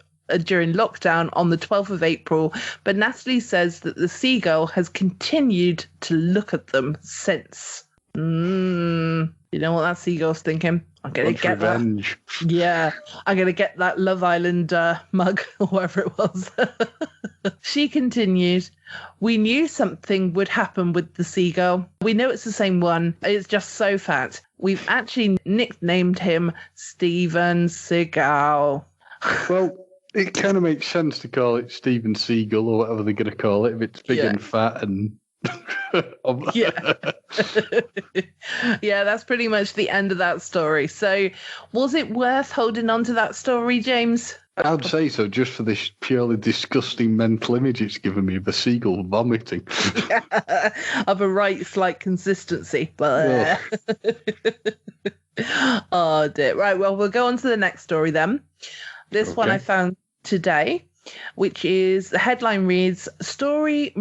S6: during lockdown on the 12th of April, but Natalie says that the seagull has continued to look at them since. You know what that seagull's thinking? I'm going to get
S7: revenge.
S6: that. Yeah, I'm going to get that Love Island mug or whatever it was. She continued, we knew something would happen with the seagull. We know it's the same one. It's just so fat. We've actually nicknamed him Steven Seagal.
S7: Well, it kind of makes sense to call it Steven Seagal or whatever they're going to call it if it's big and fat and.
S6: Yeah. Yeah, that's pretty much the end of that story. So, was it worth holding on to that story, James?
S7: I'd say so, just for this purely disgusting mental image it's given me of a seagull vomiting.
S6: Of a right slight consistency. But oh dear. Right, well, we'll go on to the next story then. This one I found today, which is the headline reads story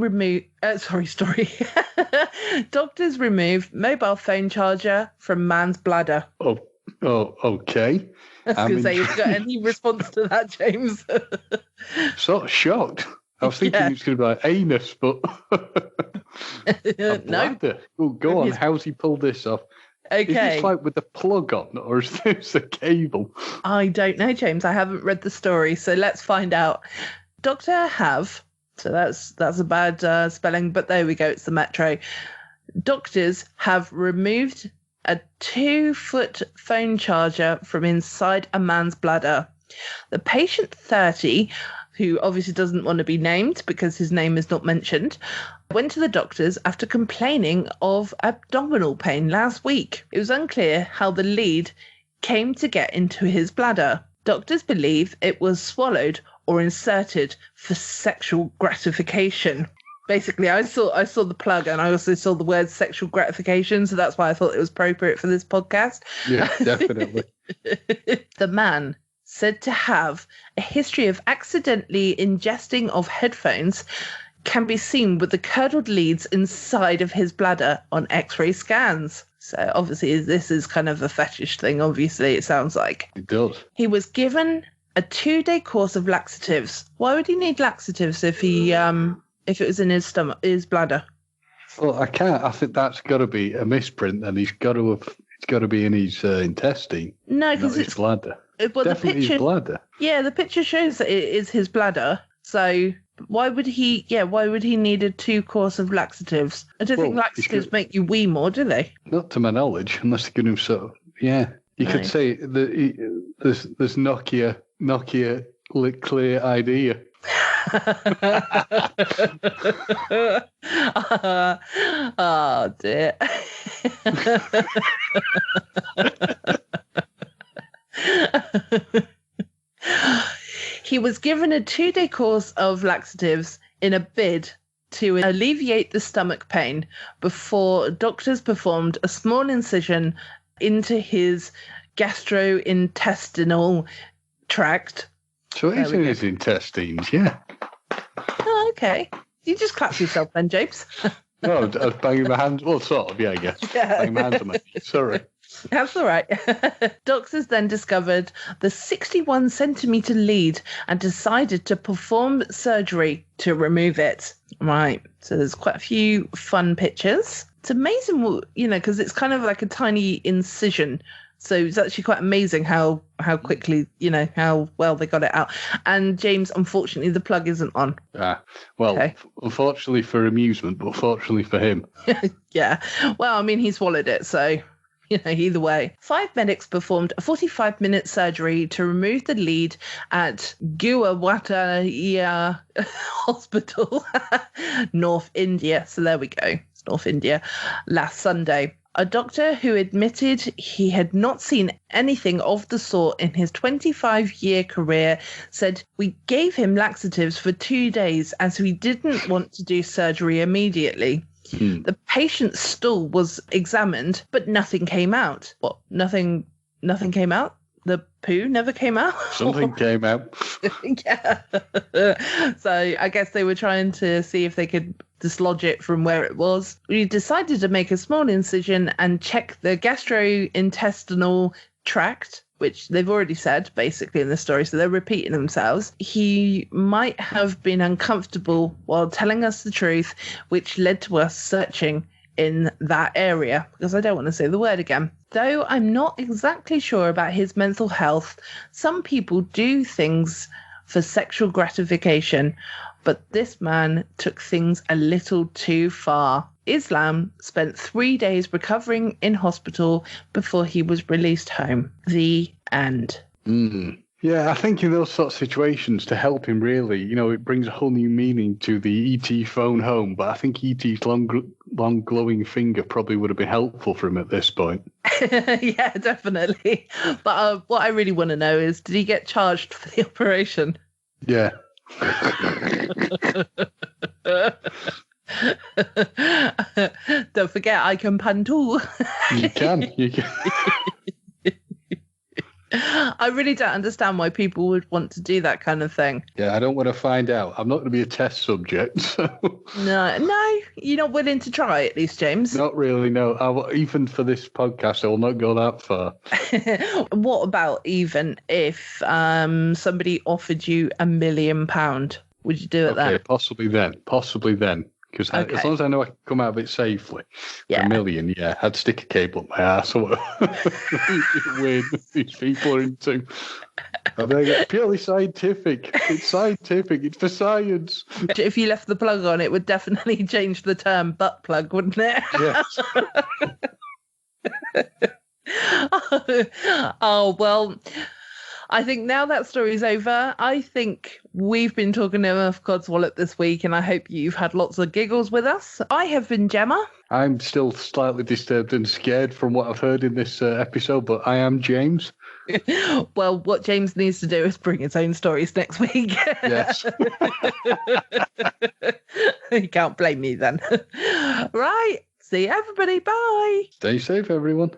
S6: doctors remove mobile phone charger from man's bladder.
S7: Oh, okay.
S6: I was going to say, have you got any response to that, James?
S7: Sort of shocked. I was thinking it was going to be like anus, but
S6: no.
S7: Oh, go on. How's he pulled this off?
S6: Okay.
S7: Is this like with the plug on, or is this a cable?
S6: I don't know, James. I haven't read the story, so let's find out. Dr. Have, so that's a bad spelling, but there we go. It's the Metro. Doctors have removed a 2-foot phone charger from inside a man's bladder. The patient 30, who obviously doesn't want to be named because his name is not mentioned, went to the doctors after complaining of abdominal pain last week. It was unclear how the lead came to get into his bladder. Doctors believe it was swallowed or inserted for sexual gratification. Basically, I saw the plug and I also saw the word sexual gratification, so that's why I thought it was appropriate for this podcast.
S7: Yeah, definitely.
S6: The man said to have a history of accidentally ingesting of headphones can be seen with the curdled leads inside of his bladder on X-ray scans. So obviously this is kind of a fetish thing, obviously, it sounds like.
S7: It does.
S6: He was given a 2-day course of laxatives. Why would he need laxatives if it was in his bladder?
S7: Well, I think that's got to be a misprint, and it's got to be in his intestine. No, because it's bladder.
S6: Well,
S7: definitely his bladder.
S6: Yeah, the picture shows that it is his bladder. So why would he need a 2 course of laxatives? I don't think laxatives make you wee more, do they?
S7: Not to my knowledge, unless they're going to sort of, yeah. You could say there's Nokia clear idea.
S6: Oh dear. He was given a 2-day course of laxatives in a bid to alleviate the stomach pain before doctors performed a small incision into his gastrointestinal tract.
S7: So it's
S6: There we
S7: in
S6: go.
S7: his intestines, yeah.
S6: Oh, okay. You just clap for yourself then, James.
S7: No, I was banging my hands. Well, sort of, yeah, I guess.
S6: Yeah.
S7: Banging my hands on my feet. Sorry.
S6: That's all right. Doctors then discovered the 61 centimetre lead and decided to perform surgery to remove it. Right. So there's quite a few fun pictures. It's amazing, because it's kind of like a tiny incision. So it's actually quite amazing how quickly, how well they got it out. And James, unfortunately, the plug isn't on.
S7: Well,
S6: Okay.
S7: Unfortunately for amusement, but fortunately for him.
S6: Yeah. Well, I mean, he swallowed it, so either way. 5 medics performed a 45-minute surgery to remove the lead at Guwahati Hospital, North India. So there we go. It's North India. Last Sunday. A doctor who admitted he had not seen anything of the sort in his 25-year career said, "We gave him laxatives for 2 days as we didn't want to do surgery immediately. The patient's stool was examined, but nothing came out." What? Nothing came out? The poo never came out?
S7: Something came out.
S6: Yeah. So I guess they were trying to see if they could dislodge it from where it was. We decided to make a small incision and check the gastrointestinal tract, which they've already said basically in the story, so they're repeating themselves. He might have been uncomfortable while telling us the truth, which led to us searching in that area, because I don't want to say the word again. Though I'm not exactly sure about his mental health, some people do things for sexual gratification, but this man took things a little too far. Islam spent 3 days recovering in hospital before he was released home. The end.
S7: Yeah, I think in those sort of situations, to help him really, it brings a whole new meaning to the ET phone home. But I think ET's long glowing finger probably would have been helpful for him at this point.
S6: Yeah, definitely. But what I really want to know is, did he get charged for the operation?
S7: Yeah.
S6: Don't forget, I can pan too.
S7: You can.
S6: I really don't understand why people would want to do that kind of thing.
S7: Yeah, I don't want to find out. I'm not going to be a test subject. So.
S6: No, you're not willing to try at least, James.
S7: Not really, no. Even for this podcast, I will not go that far.
S6: What about even if somebody offered you £1 million? Would you do it then?
S7: Possibly then. Because as long as I know I can come out of it safely,
S6: Yeah.
S7: $1 million, yeah, I'd stick a cable up my ass or weird these people are into. I think it's purely scientific. It's scientific. It's for science.
S6: If you left the plug on, it would definitely change the term butt plug, wouldn't it?
S7: Yes.
S6: Oh, well, I think now that story's over. I think we've been talking enough Codswallop this week, and I hope you've had lots of giggles with us. I have been Gemma.
S7: I'm still slightly disturbed and scared from what I've heard in this episode, but I am James.
S6: Well, what James needs to do is bring his own stories next week.
S7: Yes.
S6: You can't blame me then. Right. See you, everybody. Bye.
S7: Stay safe, everyone.